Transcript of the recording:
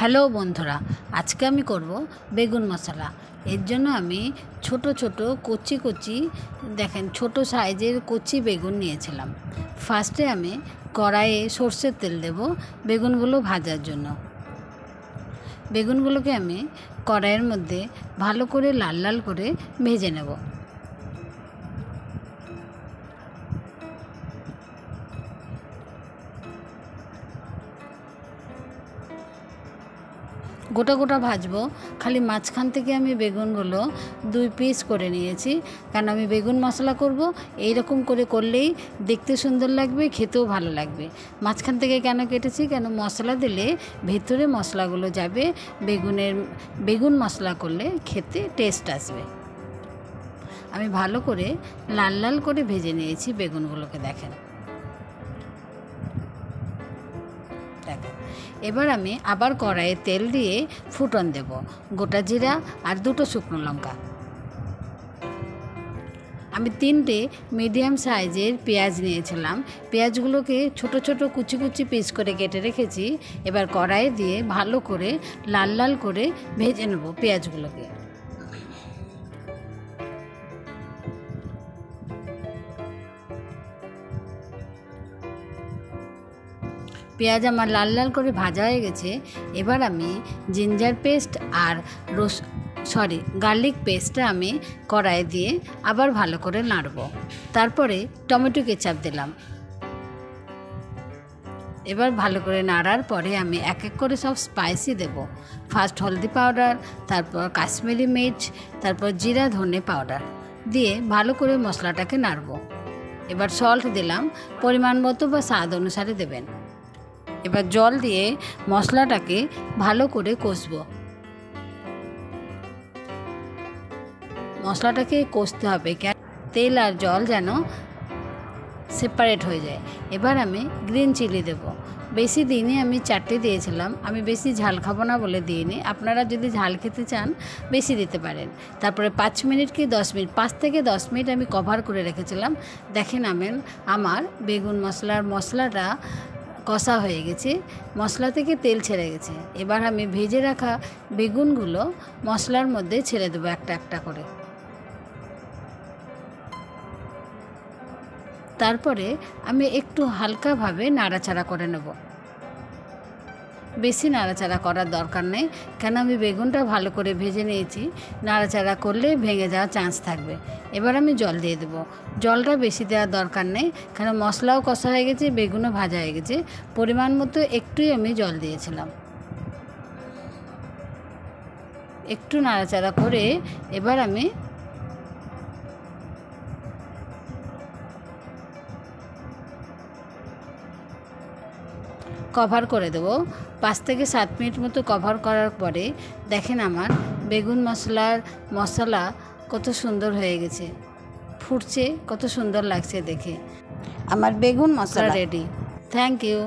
Hello বন্ধুরা, আজকে আমি করব বেগুন মশলা। এর জন্য আমি ছোট ছোট কচি দেখেন ছোট সাইজের কচি বেগুন নিয়েছিলাম। ফার্স্টে আমি কড়াইয়ে সর্ষের তেল দেব বেগুনগুলো ভাজার জন্য। বেগুনগুলোকে আমি কড়াইয়ের মধ্যে ভালো করে লাল লাল করে ভেজে নেব। গোটা গোটা ভাজবো, খালি মাঝখান থেকে আমি বেগুনগুলো 2 পিস করে নিয়েছি, কারণ আমি বেগুন মশলা করব। এই রকম করে করলেই দেখতে সুন্দর লাগবে, খেতেও ভালো লাগবে। মাঝখান থেকে কেন কেটেছি, কেন মশলা দিলে ভেতরে মশলাগুলো যাবে, বেগুন মশলা করলে খেতে টেস্ট আসবে। আমি ভালো করে লাল লাল করে ভেজে নিয়েছি বেগুনগুলোকে। দেখেন, এবার আমি আবার কড়াইয়ে তেল দিয়ে ফুটন দেব, গোটা জিরা আর 2টো শুকনো লঙ্কা। আমি 3টে মিডিয়াম সাইজের পেঁয়াজ নিয়েছিলাম। পেঁয়াজগুলোকে ছোট ছোট কুচি কুচি পিস করে কেটে রেখেছি। এবার কড়াইয়ে দিয়ে ভালো করে লাল লাল করে ভেজে নেব পেঁয়াজগুলোকে। পেঁয়াজ আমার লাল লাল করে ভাজা হয়ে গেছে। এবার আমি জিঞ্জার পেস্ট আর গার্লিক পেস্টটা আমি কড়াইয়ে দিয়ে আবার ভালো করে নাড়ব। তারপরে টমেটো কেচাপ দিলাম। এবার ভালো করে নাড়ার পরে আমি এক এক করে সব স্পাইসি দেব। ফার্স্ট হলদি পাউডার, তারপর কাশ্মীরি মির্চ, তারপর জিরা ধনে পাউডার দিয়ে ভালো করে মশলাটাকে নাড়ব। এবার সল্ট দিলাম, পরিমাণ মতো বা স্বাদ অনুসারে দেবেন। এবার জল দিয়ে মশলাটাকে ভালো করে কষবো। মশলাটাকে কষতে হবে, তেল আর জল যেন সেপারেট হয়ে যায়। এবার আমি গ্রিন চিলি দেব। বেশি দিইনি, আমি 4টে দিয়েছিলাম। আমি বেশি ঝাল খাবো না বলে দিইনি। আপনারা যদি ঝাল খেতে চান বেশি দিতে পারেন। তারপরে 5 মিনিট কি 10 মিনিট, 5 থেকে 10 মিনিট আমি কভার করে রেখেছিলাম। দেখেন আমার বেগুন মশলাটা কষা হয়ে গেছে, মশলা থেকে তেল ছেড়ে গেছে। এবার আমি ভেজে রাখা বেগুনগুলো মশলার মধ্যে ছেড়ে দেবো একটা একটা করে। তারপরে আমি একটু হালকাভাবে নাড়াচাড়া করে নেব। বেশি নাড়াচাড়া করার দরকার নেই, কেন আমি বেগুনটা ভালো করে ভেজে নিয়েছি। নাড়াচাড়া করলে ভেঙে যাওয়ার চান্স থাকবে। এবার আমি জল দিয়ে দেবো। জলটা বেশি দেওয়ার দরকার নেই, কারণ মশলাও কষা হয়ে গেছে, বেগুনও ভাজা হয়ে গেছে। পরিমাণ মতো একটুই আমি জল দিয়েছিলাম। একটু নাড়াচাড়া করে এবার আমি কভার করে দেবো। 5 থেকে 7 মিনিট মতো কভার করার পরে দেখেন আমার বেগুন মশলা কত সুন্দর হয়ে গেছে, ফুটছে, কত সুন্দর লাগছে দেখে। আমার বেগুন মশলা রেডি। Thank you.